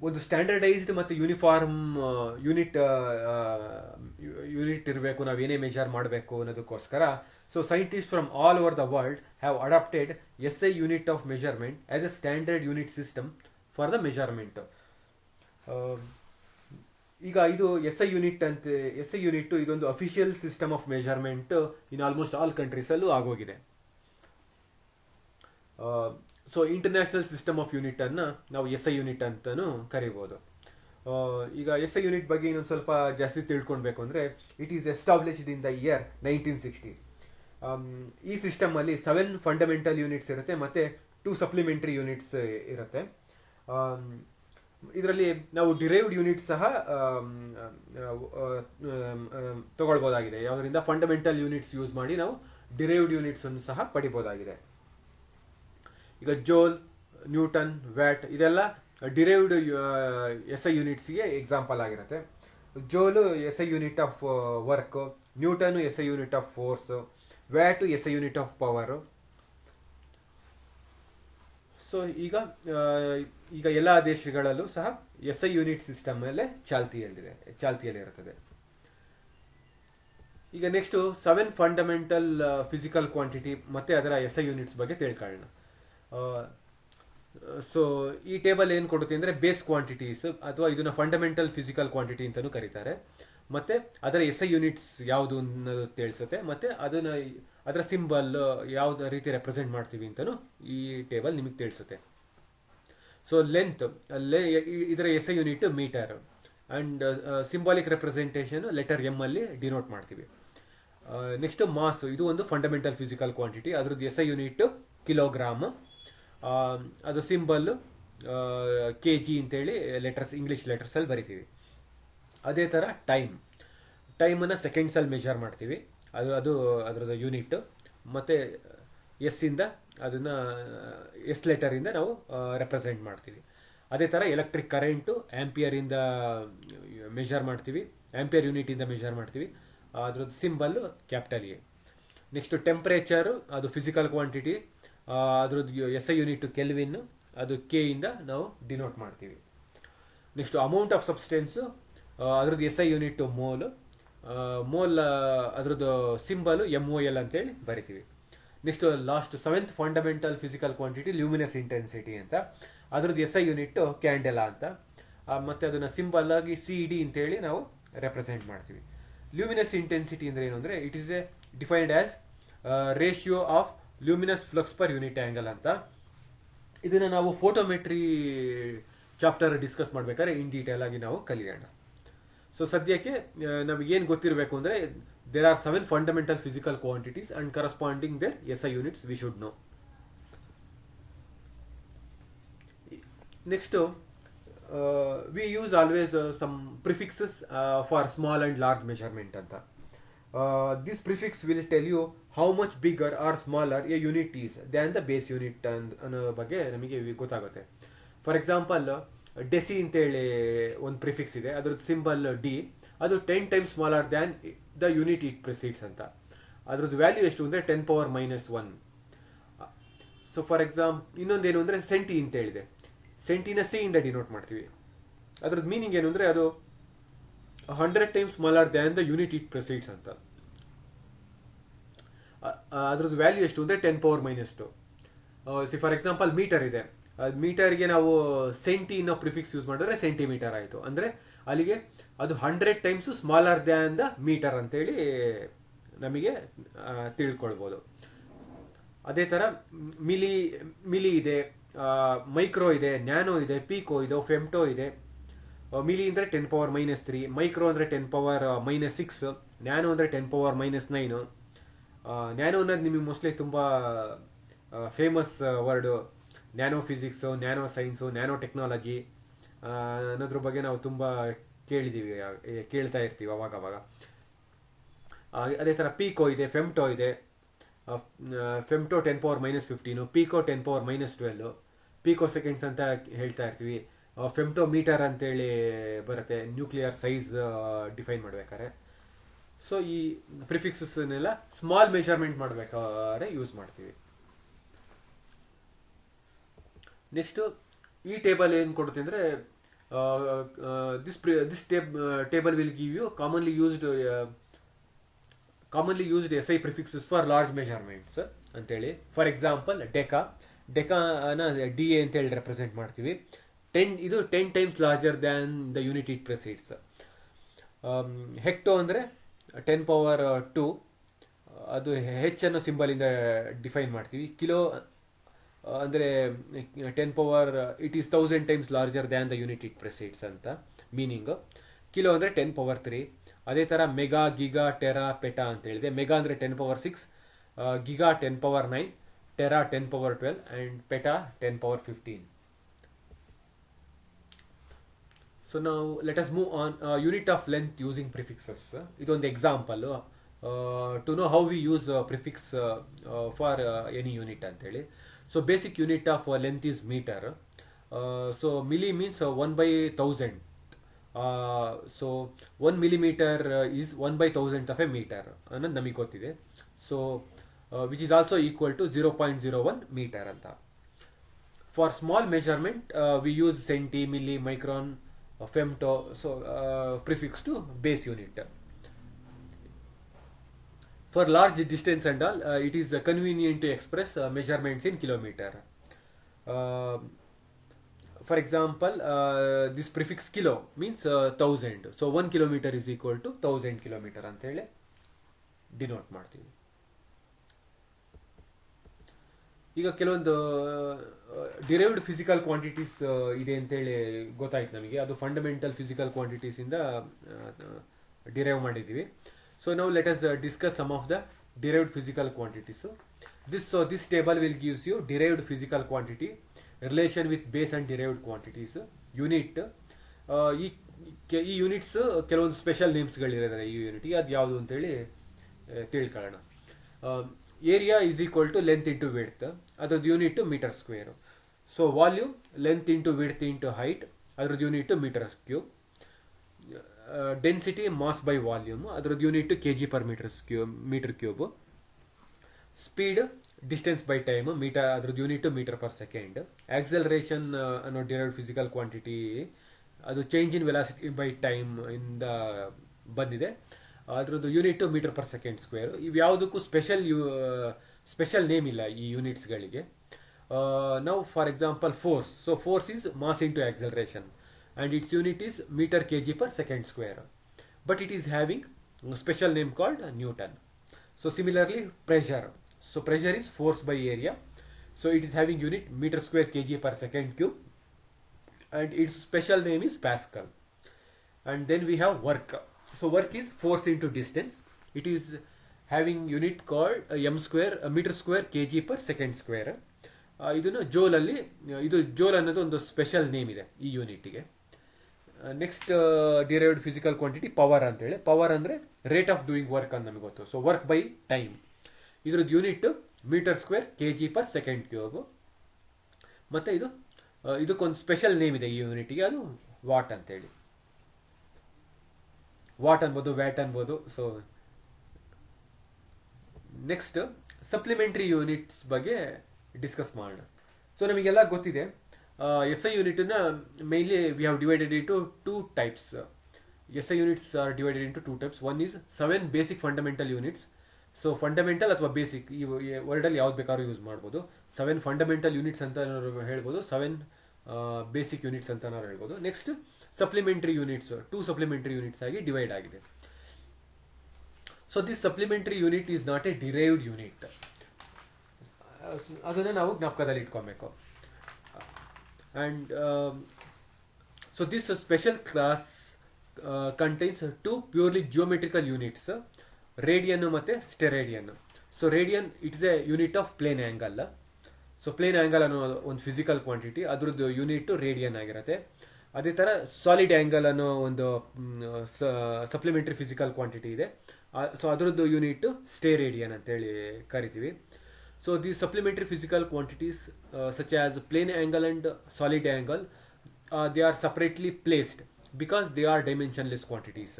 ಒಂದು ಸ್ಟ್ಯಾಂಡರ್ಡೈಸ್ಡ್ ಮತ್ತು ಯೂನಿಫಾರ್ಮ್ ಯೂನಿಟ್ ಇರಬೇಕು ನಾವು ಏನೇ ಮೆಜರ್ ಮಾಡಬೇಕು ಅನ್ನೋದಕ್ಕೋಸ್ಕರ. So scientist from all over the world have adapted SI unit of measurement as a standard unit system for the measurement. ಈಗ ಇದು SI ಯೂನಿಟ್ ಇದೊಂದು official system of measurement in almost all ಕಂಟ್ರೀಸಲ್ಲೂ ಆಗೋಗಿದೆ. So international system of unit ಅನ್ನು ನಾವು SI unit ಅಂತಲೂ ಕರಿಬೋದು. ಈಗ SI ಯೂನಿಟ್ ಬಗ್ಗೆ ಇನ್ನೊಂದು ಸ್ವಲ್ಪ ಜಾಸ್ತಿ ತಿಳ್ಕೊಳ್ಬೇಕು ಅಂದರೆ it is established in the year 1960. ಈ ಸಿಸ್ಟಮಲ್ಲಿ 7 ಫಂಡಮೆಂಟಲ್ ಯೂನಿಟ್ಸ್ ಇರುತ್ತೆ ಮತ್ತು 2 ಸಪ್ಲಿಮೆಂಟರಿ ಯೂನಿಟ್ಸ್ ಇರುತ್ತೆ. ಇದರಲ್ಲಿ ನಾವು ಡಿರೈವ್ಡ್ ಯೂನಿಟ್ ಸಹ ತಗೊಳ್ಬೋದಾಗಿದೆ. ಯಾವುದರಿಂದ ಫಂಡಮೆಂಟಲ್ ಯೂನಿಟ್ಸ್ ಯೂಸ್ ಮಾಡಿ ನಾವು ಡಿರೈವ್ಡ್ ಯೂನಿಟ್ಸ್ ಅನ್ನು ಸಹ ಪಡಿಬೋದಾಗಿದೆ. ಈಗ ಜೋಲ್, ನ್ಯೂಟನ್, ವ್ಯಾಟ್ ಇದೆಲ್ಲ ಡಿರೈವ್ಡ್ SI ಯೂನಿಟ್ಸ್ಗೆ ಎಕ್ಸಾಂಪಲ್ ಆಗಿರುತ್ತೆ. ಜೋಲು SI unit of work, Newton SI unit of force, watt SI unit of power. So ಈಗ ಎಲ್ಲ ದೇಶಗಳಲ್ಲೂ ಸಹ SI ಯೂನಿಟ್ ಸಿಸ್ಟಮ್ ಮೇಲೆ ಚಾಲ್ತಿಯಲ್ಲಿರುತ್ತದೆ. ಈಗ ನೆಕ್ಸ್ಟು 7 ಫಂಡಮೆಂಟಲ್ ಫಿಸಿಕಲ್ ಕ್ವಾಂಟಿಟಿ ಮತ್ತು ಅದರ SI ಯೂನಿಟ್ಸ್ ಬಗ್ಗೆ ತಿಳ್ಕೊಳ್ಳೋಣ. ಸೊ ಈ ಟೇಬಲ್ ಏನು ಕೊಡುತ್ತೆ ಅಂದರೆ ಬೇಸ್ ಕ್ವಾಂಟಿಟೀಸ್ ಅಥವಾ ಇದನ್ನ ಫಂಡಮೆಂಟಲ್ ಫಿಸಿಕಲ್ ಕ್ವಾಂಟಿಟಿ ಅಂತಲೂ ಕರೀತಾರೆ. ಮತ್ತು ಅದರ SI ಯೂನಿಟ್ಸ್ ಯಾವುದು ಅನ್ನೋದು ತಿಳಿಸುತ್ತೆ, ಮತ್ತು ಅದರ ಸಿಂಬಲ್ ಯಾವ ರೀತಿ ರೆಪ್ರೆಸೆಂಟ್ ಮಾಡ್ತೀವಿ ಅಂತಲೂ ಈ ಟೇಬಲ್ ನಿಮಗೆ ತಿಳಿಸುತ್ತೆ. ಸೊ ಲೆಂತ್ ಇದರ SI unit metre and symbolic representation letter M ಅಲ್ಲಿ ಡಿನೋಟ್ ಮಾಡ್ತೀವಿ. ನೆಕ್ಸ್ಟ್ ಮಾಸ್, ಇದು ಒಂದು ಫಂಡಮೆಂಟಲ್ ಫಿಸಿಕಲ್ ಕ್ವಾಂಟಿಟಿ, ಅದ್ರದ್ದು SI ಯೂನಿಟ್ ಕಿಲೋಗ್ರಾಮ್, ಅದು ಸಿಂಬಲ್ kg ಅಂತೇಳಿ ಇಂಗ್ಲೀಷ್ ಲೆಟರ್ಸಲ್ಲಿ ಬರಿತೀವಿ. ಅದೇ ಥರ ಟೈಮನ್ನು ಸೆಕೆಂಡ್ಸಲ್ಲಿ ಮೆಜರ್ ಮಾಡ್ತೀವಿ, ಅದು ಅದರದ್ದು ಯೂನಿಟ್. ಮತ್ತು ಎಸ್ ಇಂದ ಅದನ್ನು ಎಸ್ ಲೆಟರಿಂದ ನಾವು ರೆಪ್ರೆಸೆಂಟ್ ಮಾಡ್ತೀವಿ. ಅದೇ ಥರ ಎಲೆಕ್ಟ್ರಿಕ್ ಕರೆಂಟು ಆ್ಯಂಪಿಯರಿಂದ ಮೆಷರ್ ಮಾಡ್ತೀವಿ, ಆ್ಯಂಪಿಯರ್ ಯೂನಿಟಿಂದ ಮೆಷರ್ ಮಾಡ್ತೀವಿ, ಅದ್ರದ್ದು symbol capital A. Next temperature ಅದು ಫಿಸಿಕಲ್ ಕ್ವಾಂಟಿಟಿ, ಅದ್ರದ್ದು ಎಸ್ ಐ ಯೂನಿಟ್ ಕೆಲ್ವಿನ್, ಅದು ಕೆ ಇಂದ ನಾವು ಡಿನೋಟ್ ಮಾಡ್ತೀವಿ. ನೆಕ್ಸ್ಟು ಅಮೌಂಟ್ ಆಫ್ ಸಬ್ಸ್ಟೆನ್ಸು, ಅದ್ರದ್ದು S I unit mole, mole ಅದ್ರದ್ದು ಸಿಂಬಲು MOL ಅಂತೇಳಿ ಬರಿತೀವಿ. Next last 7th fundamental physical quantity luminous intensity ಅಂತ, ಅದ್ರದ್ದು ಎಸ್ ಐ ಯೂನಿಟ್ ಕ್ಯಾಂಡೆಲಾ ಅಂತ, ಮತ್ತು ಅದನ್ನು ಸಿಂಬಲ್ ಆಗಿ CD ಅಂತೇಳಿ ನಾವು ರೆಪ್ರೆಸೆಂಟ್ ಮಾಡ್ತೀವಿ. ಲ್ಯೂಮಿನಸ್ ಇಂಟೆನ್ಸಿಟಿ ಅಂದರೆ ಏನು ಅಂದರೆ it is A defined as ratio of luminous flux per unit angle ಅಂತ. ಇದನ್ನು ನಾವು ಫೋಟೋಮೆಟ್ರಿ ಚಾಪ್ಟರ್ ಡಿಸ್ಕಸ್ ಮಾಡ್ಬೇಕಾದ್ರೆ ಇನ್ ಡೀಟೇಲ್ ಆಗಿ ನಾವು ಕಲಿಯೋಣ. ಸೊ ಸದ್ಯಕ್ಕೆ ನಮಗೇನು ಗೊತ್ತಿರಬೇಕು ಅಂದರೆ there are 7 fundamental physical quantities and corresponding their SI units we should know. Next, we use always some prefixes for small and large measurement anta. This prefix will tell you how much bigger or smaller a unit is than the base unit ಅನ್ನೋ ಬಗ್ಗೆ ನಮಗೆ ಗೊತ್ತಾಗುತ್ತೆ. For example deci ಅಂತೇಳಿ ಒಂದು prefix ಇದೆ, ಅದ್ರದ್ದು symbol D, ಅದು 10 times smaller than the unit it precedes ಅಂತ. ಅದ್ರದ್ದು ವ್ಯಾಲ್ಯೂ ಎಷ್ಟು ಅಂದರೆ 10⁻⁻1. ಸೊ ಫಾರ್ ಇನ್ನೊಂದೇನು ಅಂದರೆ ಸೆಂಟಿ ಅಂತ ಹೇಳಿದೆ, ಸೆಂಟಿನ ಸಿ ಇಂದ ಡಿನೋಟ್ ಮಾಡ್ತೀವಿ. ಅದ್ರದ್ದು ಮೀನಿಂಗ್ ಏನು ಅಂದರೆ ಅದು 100 times smaller than the unit it precedes ಅಂತ. ಅದ್ರದ್ದು ವ್ಯಾಲ್ಯೂ ಎಷ್ಟು ಅಂದರೆ 10⁻². ಫಾರ್ ಎಕ್ಸಾಂಪಲ್ ಮೀಟರ್ ಇದೆ, ಮೀಟರ್ಗೆ ನಾವು ಸೆಂಟಿ ಅನ್ನೋ ಪ್ರಿಫಿಕ್ಸ್ ಯೂಸ್ ಮಾಡಿದ್ರೆ ಸೆಂಟಿಮೀಟರ್ ಆಯಿತು. ಅಂದರೆ ಅಲ್ಲಿಗೆ ಅದು 100 times smaller than the metre ಅಂತೇಳಿ ನಮಗೆ ತಿಳ್ಕೊಳ್ಬೋದು. ಅದೇ ಥರ ಮಿಲಿ ಇದೆ, ಮೈಕ್ರೋ ಇದೆ, ನ್ಯಾನೋ ಇದೆ, ಪೀಕೋ ಇದೆ, ಫೆಮ್ಟೋ ಇದೆ. ಮಿಲಿ ಅಂದರೆ 10⁻³ ಮೈಕ್ರೋ ಅಂದರೆ 10⁻⁻6, ನ್ಯಾನೋ ಅಂದರೆ 10⁻⁻9. ನ್ಯಾನೋ ಅನ್ನೋದು ನಿಮಗೆ ಮೋಸ್ಟ್ಲಿ ತುಂಬ famous word. Nano physics, nano science, nano technology ಅನ್ನೋದ್ರ ಬಗ್ಗೆ ನಾವು ತುಂಬ ಕೇಳ್ತಾ ಇರ್ತೀವಿ ಅವಾಗವಾಗ. ಅದೇ ಥರ ಪೀಕೋ ಇದೆ, ಫೆಮ್ಟೋ ಇದೆ. ಫೆಮ್ಟೋ 10⁻⁻15, ಪೀಕೋ 10⁻⁻12, ಪೀಕೋ ಸೆಕೆಂಡ್ಸ್ ಅಂತ ಹೇಳ್ತಾ ಇರ್ತೀವಿ. ಫೆಮ್ಟೋ ಮೀಟರ್ ಅಂತೇಳಿ ಬರುತ್ತೆ ನ್ಯೂಕ್ಲಿಯರ್ ಸೈಜ್ ಡಿಫೈನ್ ಮಾಡ್ಬೇಕಾದ್ರೆ. ಸೊ ಈ ಪ್ರಿಫಿಕ್ಸಸ್ನೆಲ್ಲ ಸ್ಮಾಲ್ ಮೆಷರ್ಮೆಂಟ್ ಮಾಡ್ಬೇಕಾದ್ರೆ ಯೂಸ್ ಮಾಡ್ತೀವಿ. ನೆಕ್ಸ್ಟು ಈ ಟೇಬಲ್ ಏನು ಕೊಡುತ್ತೆ ಅಂದರೆ this table will give you commonly used SI prefixes for large measurements ಅಂತೇಳಿ. ಫಾರ್ ಎಕ್ಸಾಂಪಲ್ ಡೆಕಾನ DA ಅಂತೇಳಿ ರೆಪ್ರೆಸೆಂಟ್ ಮಾಡ್ತೀವಿ. ಇದು 10 times larger than the unit it precedes. Hecto ಅಂದರೆ 10⁻², ಅದು ಹೆಚ್ ಅನ್ನೋ ಸಿಂಬಲಿಂದ ಡಿಫೈನ್ ಮಾಡ್ತೀವಿ. ಕಿಲೋ ಅಂದರೆ 10 it is 1000 times larger than the unit it precedes ಅಂತ ಮೀನಿಂಗು. ಕಿಲೋ ಅಂದರೆ 10⁻3. ಅದೇ ಥರ ಮೆಗಾ, ಗಿಗಾ, ಟೆರಾ, ಪೆಟಾ ಅಂತ ಹೇಳಿದೆ. ಮೆಗಾ ಅಂದರೆ 10⁻6, giga 10⁻9, tera 10⁻12 and peta 10⁻15. So ನಾವು let us move on unit of length using prefixes. ಇದೊಂದು example to know how we use prefix for any unit ಅಂತೇಳಿ. So basic unit of length is metre. So milli means 1/1000. So 1 millimeter is 1/1000 of a metre ಅನ್ನೋದು ನಮಗೆ ಗೊತ್ತಿದೆ. So which is also equal to 0.01 metre ಅಂತ. For small measurement we use centi, milli, micron, femto. So prefix to base unit. For large distance and all, it is convenient to express measurements in kilometer. For example, this prefix kilo means 1000. So 1 kilometer is equal to 1000 kilometer ಅಂತ ಹೇಳಿ denote ಮಾಡ್ತೀವಿ. ಈಗ ಕೆಲವೊಂದು derived physical quantities ಇದೆ ಅಂತೇಳಿ ಗೊತ್ತಾಯ್ತು ನಮಗೆ. ಅದು ಫಂಡಮೆಂಟಲ್ ಫಿಸಿಕಲ್ ಕ್ವಾಂಟಿಟೀಸಿಂದ ಡಿರೈವ್ ಮಾಡಿದ್ದೀವಿ. So now let us discuss some of the derived physical quantities. This table will gives you derived physical quantity, relation with base and derived quantities, unit. ಈ units ಕೆಲವೊಂದು special ನೇಮ್ಸ್ಗಳಿರೋದ್ರೆ ಈ ಯೂನಿಟ್ಗೆ ಅದು ಯಾವುದು ಅಂತೇಳಿ ತಿಳ್ಕೊಳ್ಳೋಣ. Area is equal to length into width, ಅದ್ರದ್ದು unit metre square. So volume length into width into height, ಅದ್ರದ್ದು unit metre cube. Density mass by volume, ಅದ್ರದ್ದು unit metre cube. Speed distance by time, metre ಅದ್ರದ್ದು unit metre per second. Acceleration ಅನ್ನೋ derived physical quantity, ಅದು change in velocity by time ಇಂದ ಬಂದಿದೆ, ಅದ್ರದ್ದು unit metre per second square. ಇವ್ಯಾವುದಕ್ಕೂ special name ಇಲ್ಲ ಈ ಯೂನಿಟ್ಸ್ಗಳಿಗೆ. ನಾವು for example force, so force is mass into acceleration and its unit is meter kg per second square, but it is having a special name called Newton. So similarly pressure, so pressure is force by area, so it is having unit meter square kg per second cube, and its special name is Pascal. And then we have work, so work is force into distance, it is having unit called m square meter square kg per second square. ಇದನ್ನು ಜೋಲಲ್ಲಿ, ಇದು ಜೋಲ್ ಅನ್ನೋದು ಒಂದು special name ಇದೆ ಈ ಯೂನಿಟ್ಗೆ. Next derived physical quantity power ಅಂತೇಳಿ. Power ಅಂದರೆ rate of doing work ಅಂತ ನಮಗೆ ಗೊತ್ತು. ಸೊ ವರ್ಕ್ ಬೈ ಟೈಮ್, ಇದ್ರದ್ದು unit metre square kg per second cube. ಮತ್ತು ಇದಕ್ಕೊಂದು ಸ್ಪೆಷಲ್ ನೇಮ್ ಇದೆ ಈ ಯೂನಿಟ್ಗೆ, ಅದು ವಾಟ್ ಅಂತೇಳಿ. ವಾಟ್ ಅನ್ಬೋದು, ವ್ಯಾಟ್ ಅನ್ಬೋದು. ಸೊ ನೆಕ್ಸ್ಟ್ ಸಪ್ಲಿಮೆಂಟ್ರಿ ಯೂನಿಟ್ಸ್ ಬಗ್ಗೆ ಡಿಸ್ಕಸ್ ಮಾಡೋಣ. ಸೊ ನಮಗೆಲ್ಲ ಗೊತ್ತಿದೆ, ಎಸ್ ಐ ಯೂನಿಟನ್ನ mainly we have divided into two types. S I units are divided into two types. One is 7 basic fundamental units. So fundamental ಅಥವಾ basic, ಈ ವರ್ಡಲ್ಲಿ ಯಾವ್ದು ಬೇಕಾದ್ರೂ ಯೂಸ್ ಮಾಡ್ಬೋದು. 7 ಫಂಡಮೆಂಟಲ್ ಯೂನಿಟ್ಸ್ ಅಂತ ಹೇಳ್ಬೋದು, 7 ಬೇಸಿಕ್ ಯೂನಿಟ್ಸ್ ಅಂತ ನಾವು ಹೇಳ್ಬೋದು. Next supplementary units, 2 supplementary units ಆಗಿ ಡಿವೈಡ್ ಆಗಿದೆ. So this supplementary unit is not a derived unit, ಅದನ್ನು ನಾವು ಜ್ಞಾಪಕದಲ್ಲಿ ಇಟ್ಕೊಬೇಕು. And so this special class contains 2 purely geometrical units, radian ಮತ್ತು steradian. So radian it's a unit of plane angle. So plane angle ಅನ್ನೋ ಒಂದು physical quantity, ಅದ್ರದ್ದು unit radian ಆಗಿರುತ್ತೆ. ಅದೇ ಥರ ಸಾಲಿಡ್ ಆ್ಯಂಗಲ್ ಅನ್ನೋ ಒಂದು ಸಪ್ಲಿಮೆಂಟ್ರಿ ಫಿಸಿಕಲ್ ಕ್ವಾಂಟಿಟಿ ಇದೆ. ಸೊ ಅದರದ್ದು ಯೂನಿಟ್ ಸ್ಟೆರೇಡಿಯನ್ ಅಂತೇಳಿ ಕರಿತೀವಿ. So these supplementary physical quantities such as plane angle and solid angle, they are separately placed because they are dimensionless quantities.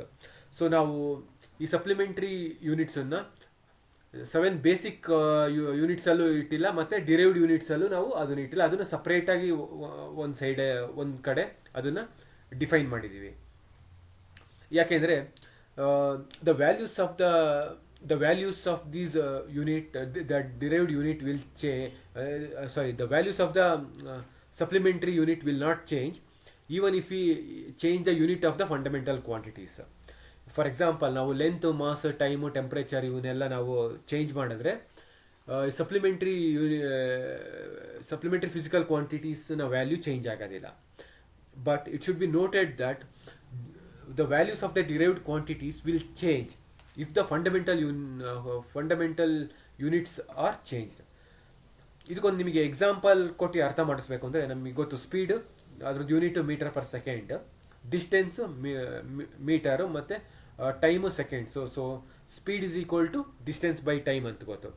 So ನಾವು ಈ ಸಪ್ಲಿಮೆಂಟ್ರಿ ಯೂನಿಟ್ಸನ್ನು 7 ಬೇಸಿಕ್ ಯೂನಿಟ್ಸಲ್ಲೂ ಇಟ್ಟಿಲ್ಲ, ಮತ್ತು ಡಿರೈವ್ಡ್ ಯೂನಿಟ್ಸಲ್ಲೂ ನಾವು ಅದನ್ನು ಇಟ್ಟಿಲ್ಲ. ಅದನ್ನು ಸಪ್ರೇಟಾಗಿ ಒಂದು ಕಡೆ ಅದನ್ನು ಡಿಫೈನ್ ಮಾಡಿದ್ದೀವಿ. ಯಾಕೆಂದರೆ the values of these unit, the derived unit will change, the values of the supplementary unit will not change even if we change the unit of the fundamental quantities. For example, ನಾವು length, mass, time, temperature ಇವನ್ನೆಲ್ಲ ನಾವು change ಮಾಡಿದ್ರೆ supplementary physical ಕ್ವಾಂಟಿಟೀಸ್ನ value change ಆಗೋದಿಲ್ಲ. But it should be noted that the values of the derived quantities will change if the fundamental units are changed. ಇದಕ್ಕೊಂದು ನಿಮಗೆ example ಕೊಟ್ಟು ಅರ್ಥ ಮಾಡಿಸ್ಬೇಕು ಅಂದರೆ, ನಮಗೆ ಗೊತ್ತು ಸ್ಪೀಡ್ ಅದ್ರದ್ದು unit metre per second, distance metre, ಮತ್ತು time second. So speed is equal to distance by time ಅಂತ ಗೊತ್ತು.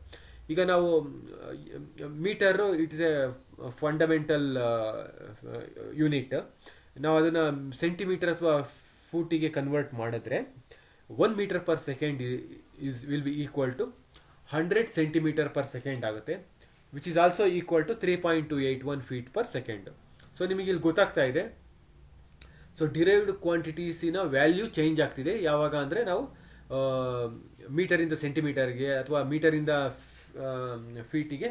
ಈಗ ನಾವು metre it is a fundamental unit. ನಾವು ಅದನ್ನು ಸೆಂಟಿಮೀಟರ್ ಅಥವಾ ಫೂಟಿಗೆ ಕನ್ವರ್ಟ್ ಮಾಡಿದ್ರೆ 1 metre per second will be equal to 100 centimetre per second ಆಗುತ್ತೆ, which is also equal to 3.281 feet per second. So ನಿಮಗೆ ಇಲ್ಲಿ ಗೊತ್ತಾಗ್ತಾ ಇದೆ. ಸೊ ಡಿರೈವ್ಡ್ ಕ್ವಾಂಟಿಟೀಸಿನ ವ್ಯಾಲ್ಯೂ ಚೇಂಜ್ ಆಗ್ತಿದೆ ಯಾವಾಗ ಅಂದರೆ ನಾವು ಮೀಟರಿಂದ ಸೆಂಟಿಮೀಟರ್ಗೆ ಅಥವಾ ಮೀಟರಿಂದ ಫೀಟಿಗೆ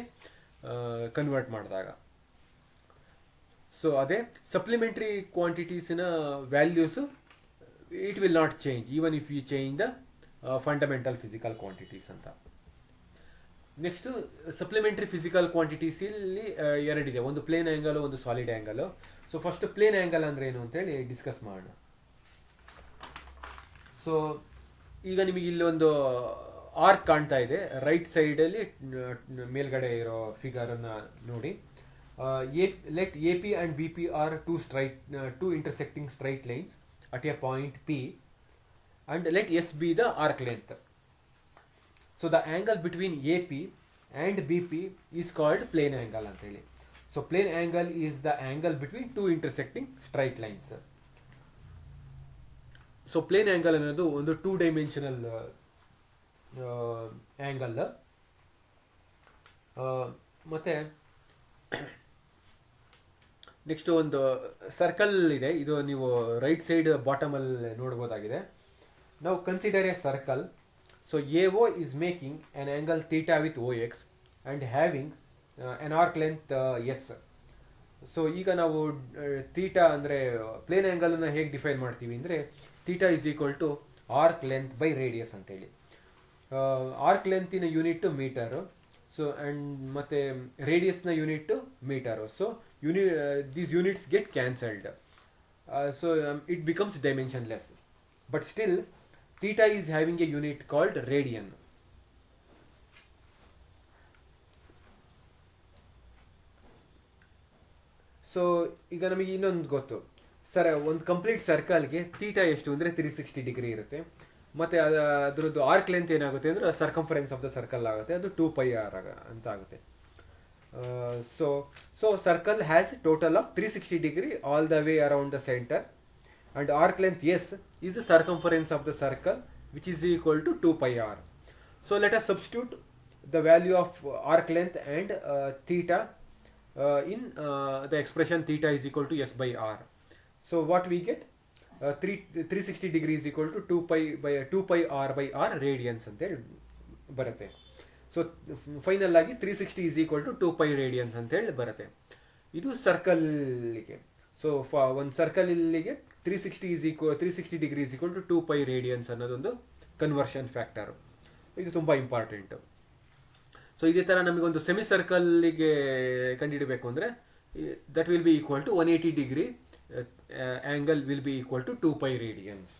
ಕನ್ವರ್ಟ್ ಮಾಡಿದಾಗ. ಸೊ ಅದೇ ಸಪ್ಲಿಮೆಂಟ್ರಿ ಕ್ವಾಂಟಿಟೀಸಿನ values it will not change even if you change the fundamental physical quantities ಅಂತ. ನೆಕ್ಸ್ಟ್ ಸಪ್ಲಿಮೆಂಟ್ರಿ ಫಿಸಿಕಲ್ ಕ್ವಾಂಟಿಟೀಸ್ ಇಲ್ಲಿ ಎರಡಿದೆ, ಒಂದು ಪ್ಲೇನ್ ಆ್ಯಂಗಲ್, ಒಂದು solid angle. So first plane angle ಅಂದ್ರೆ ಏನು ಅಂತೇಳಿ ಡಿಸ್ಕಸ್ ಮಾಡೋಣ. ಸೊ ಈಗ ನಿಮಗೆ ಇಲ್ಲಿ ಒಂದು ಆರ್ಕ್ ಕಾಣ್ತಾ ಇದೆ ರೈಟ್ ಸೈಡಲ್ಲಿ ಮೇಲ್ಗಡೆ ಇರೋ ಫಿಗರನ್ನು ನೋಡಿ. Let A P and B P are two intersecting straight lines at a point P, and let S be the arc length. So the angle between AP and BP is called plane angle ಅಂತ ಹೇಳಿ. So plane angle is the angle between two intersecting straight lines. So plane angle ಅನ್ನೋದು ಒಂದು 2-dimensional angle. ಮತ್ತು next ಒಂದು circle ಇದೆ, ಇದು ನೀವು right side ಬಾಟಮಲ್ಲಿ ನೋಡ್ಬೋದಾಗಿದೆ. ನಾವು consider A circle. So AO is making on angle theta with OX and having on arc length S. So ಈಗ ನಾವು ಥೀಟಾ ಅಂದರೆ ಪ್ಲೇನ್ ಆ್ಯಂಗಲನ್ನು ಹೇಗೆ ಡಿಫೈನ್ ಮಾಡ್ತೀವಿ ಅಂದರೆ theta is equal to arc length by radius ಅಂತೇಳಿ. Arc ಲೆಂತಿನ unit metre. So and ಮತ್ತು ರೇಡಿಯಸ್ನ unit metre. So these units get cancelled. So it becomes dimensionless. But still, theta is having a unit called radian. So ಈಗ ನಮಗೆ ಇನ್ನೊಂದು ಗೊತ್ತು, sir ಒಂದು complete ಸರ್ಕಲ್ಗೆ theta ಎಷ್ಟು ಅಂದರೆ 360 ಡಿಗ್ರಿ ಇರುತ್ತೆ. ಮತ್ತು ಅದರದ್ದು ಆರ್ಕ್ ಲೆಂತ್ ಏನಾಗುತ್ತೆ ಅಂದರೆ ಸರ್ಕಂಫರೆನ್ಸ್ ಆಫ್ ದ ಸರ್ಕಲ್ ಆಗುತ್ತೆ, ಅದು 2πr ಅಂತ ಆಗುತ್ತೆ. So circle has total of 360 degree all the way around the center, and arc length S is the circumference of the circle, which is equal to 2πr. So let us substitute the value of arc length and theta in the expression theta is equal to S by R. So what we get? 360 degree is equal to 2πr by R radians ante ಬರುತ್ತೆ. So final ಆಗಿ 360 is equal to 2π radiance ಅಂತ ಹೇಳಿ ಬರುತ್ತೆ. ಇದು ಸರ್ಕಲ್ಗೆ. So ಒಂದು circle ಇಲ್ಲಿಗೆ 360 degree is equal to 2π radians ಅನ್ನೋದೊಂದು conversion factor. ಇದು ತುಂಬ ಇಂಪಾರ್ಟೆಂಟು. ಸೊ ಇದೇ ಥರ ನಮಗೊಂದು ಸೆಮಿ ಸರ್ಕಲ್ಗೆ ಕಂಡುಹಿಡಬೇಕು ಅಂದರೆ that will be equal to 180 degree angle will be equal to 2π radians.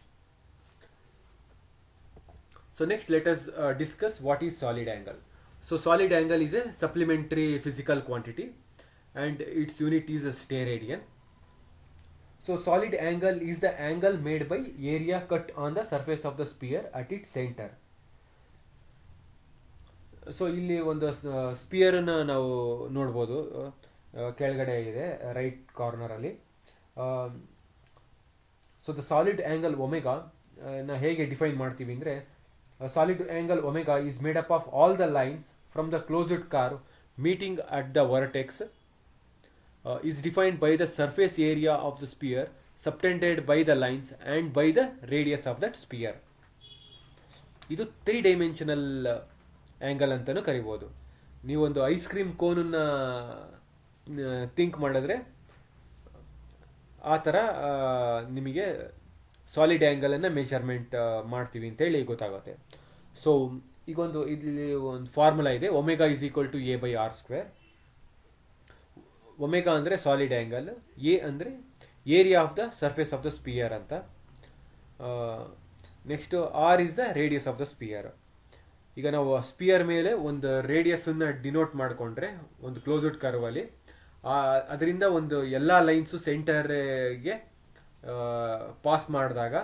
So next let us discuss what is solid angle. So solid angle is a supplementary physical quantity and its unit is a steradian. So solid angle is the angle made by area cut on the surface of the sphere at its center. So ಇಲ್ಲಿ ಒಂದು ಸ್ಪಿಯರನ್ನ ನಾವು ನೋಡ್ಬೋದು, ಕೆಳಗಡೆ ಇದೆ right ಕಾರ್ನರಲ್ಲಿ. So the solid angle omega ನ ಹೇಗೆ ಡಿಫೈನ್ ಮಾಡ್ತೀವಿ ಅಂದರೆ, solid angle omega is made up of all the lines from the closed curve meeting at the vertex, is defined by the surface area of the sphere subtended by the lines and by the radius of that sphere. ಇದು 3-dimensional angle ಅಂತಲೂ ಕರಿಬೋದು. ನೀವೊಂದು ice cream ಕೋನನ್ನು think ಮಾಡಿದ್ರೆ ಆ ಥರ ನಿಮಗೆ solid ಆ್ಯಂಗಲನ್ನು measurement ಮಾಡ್ತೀವಿ ಅಂತೇಳಿ ಗೊತ್ತಾಗುತ್ತೆ. ಸೊ ಈಗೊಂದು ಇಲ್ಲಿ ಒಂದು ಫಾರ್ಮುಲಾ ಇದೆ, omega is equal to A by R square. Omega ಅಂದರೆ ಸಾಲಿಡ್ ಆ್ಯಂಗಲ್, ಎ ಅಂದರೆ area of the surface of the sphere ಅಂತ. Next R is the radius of the sphere. ಈಗ ನಾವು ಸ್ಪಿಯರ್ ಮೇಲೆ ಒಂದು ರೇಡಿಯಸ್ಸನ್ನು ಡಿನೋಟ್ ಮಾಡಿಕೊಂಡ್ರೆ ಒಂದು ಕ್ಲೋಸ್ಡ್ ಕರ್ವಲ್ಲಿ ಅದರಿಂದ ಒಂದು ಎಲ್ಲ ಲೈನ್ಸು ಸೆಂಟರ್ಗೆ ಪಾಸ್ ಮಾಡಿದಾಗ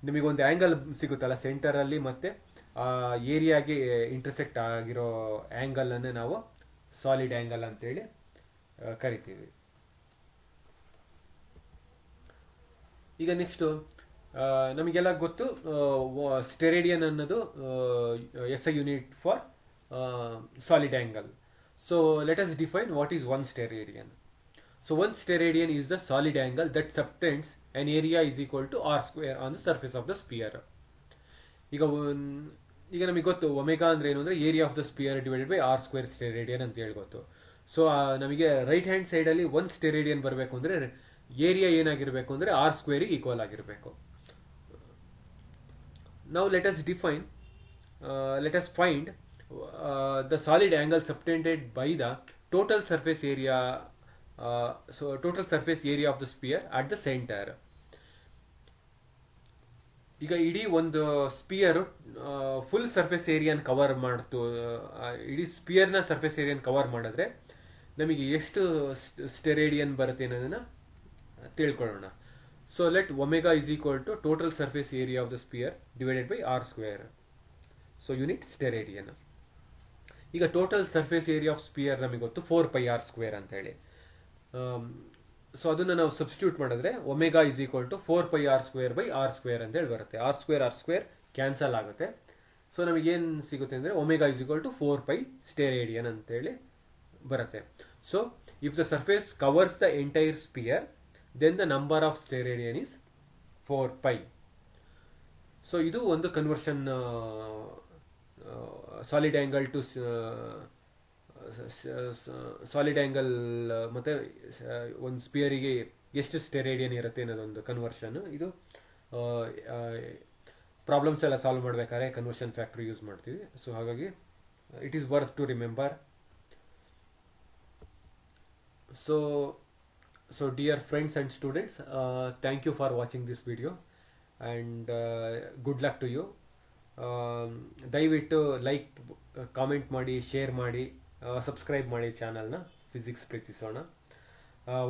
ನಿಮಗೊಂದು ಆ್ಯಂಗಲ್ ಸಿಗುತ್ತಲ್ಲ ಸೆಂಟರಲ್ಲಿ, ಮತ್ತು ಆ ಏರಿಯಾಗೆ ಇಂಟರ್ಸೆಕ್ಟ್ ಆಗಿರೋ ಆ್ಯಂಗಲನ್ನು ನಾವು ಸಾಲಿಡ್ ಆ್ಯಂಗಲ್ ಅಂತೇಳಿ ಕರಿತೀವಿ. ಈಗ ನೆಕ್ಸ್ಟು ನಮಗೆಲ್ಲ ಗೊತ್ತು ಸ್ಟೆರೇಡಿಯನ್ ಅನ್ನೋದು SI unit for solid angle. So let us define what is one steradian. So one steradian is the solid angle that subtends an area is equal to R square on the surface of the sphere. ಈಗ ನಮಗೆ ಗೊತ್ತು omega ಅಂದರೆ ಏನು ಅಂದರೆ area of the sphere divided by R square steradian ಅಂತ ಹೇಳಿ ಗೊತ್ತು. So ನಮಗೆ ರೈಟ್ ಹ್ಯಾಂಡ್ ಸೈಡಲ್ಲಿ ಒಂದು ಸ್ಟೆರೇಡಿಯನ್ ಬರಬೇಕು ಅಂದರೆ ಏರಿಯಾ ಏನಾಗಿರಬೇಕು ಅಂದರೆ R ಸ್ಕ್ವೇರಿಗೆ ಈಕ್ವಲ್ ಆಗಿರಬೇಕು. Now let us find the solid angle subtended by the total surface area. So total surface area of the sphere at the center. ಈಗ ಇಡೀ ಒಂದು ಸ್ಪಿಯರು ಫುಲ್ ಸರ್ಫೇಸ್ ಏರಿಯಾನ ಕವರ್ ಮಾಡ್ತು, ಇಡೀ ಸ್ಪಿಯರ್ನ ಸರ್ಫೇಸ್ ಏರಿಯಾನ ಕವರ್ ಮಾಡಿದ್ರೆ ನಮಗೆ ಎಷ್ಟು ಸ್ಟೆರೇಡಿಯನ್ ಬರುತ್ತೆ ಅನ್ನೋದನ್ನು ತಿಳ್ಕೊಳ್ಳೋಣ. So let omega is equal to total surface area of the sphere divided by R square. So unit steradian. ಈಗ total surface area of sphere ನಮಗೆ ಗೊತ್ತು 4πr² ಅಂತ ಹೇಳಿ. ಸೊ ಅದನ್ನು ನಾವು ಸಬ್ಸ್ಟಿಟ್ಯೂಟ್ ಮಾಡಿದ್ರೆ omega is equal to 4πr² ಅಂತ ಹೇಳಿ ಬರುತ್ತೆ. r² ಕ್ಯಾನ್ಸಲ್ ಆಗುತ್ತೆ. ಸೊ ನಮಗೇನು ಸಿಗುತ್ತೆ ಅಂದರೆ omega is equal to 4π steradian ಅಂತೇಳಿ ಬರುತ್ತೆ. So if the surface covers the entire sphere then the number of steradian is 4π. So ಇದು ಒಂದು conversion solid angle to solid angle ಮತ್ತು ಒಂದು ಸ್ಪಿಯರಿಗೆ ಎಷ್ಟು ಸ್ಟೆರೇಡಿಯನ್ ಇರುತ್ತೆ ಅನ್ನೋದೊಂದು ಕನ್ವರ್ಷನ್. ಇದು ಪ್ರಾಬ್ಲಮ್ಸ್ ಎಲ್ಲ ಸಾಲ್ವ್ ಮಾಡಬೇಕಾದ್ರೆ ಕನ್ವರ್ಷನ್ ಫ್ಯಾಕ್ಟರ್ ಯೂಸ್ ಮಾಡ್ತೀವಿ. ಸೊ ಹಾಗಾಗಿ it is worth to remember. So dear friends and students, thank you for watching this video and good luck to you. ದಯವಿಟ್ಟು ಲೈಕ್ ಕಾಮೆಂಟ್ ಮಾಡಿ, ಶೇರ್ ಮಾಡಿ, subscribe ಮಾಡಿ ಚಾನಲ್ನ physics ಪ್ರೀತಿಸೋಣ.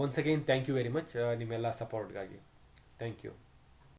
Once again thank you very much ನಿಮ್ಮೆಲ್ಲ ಸಪೋರ್ಟ್ಗಾಗಿ. Thank you.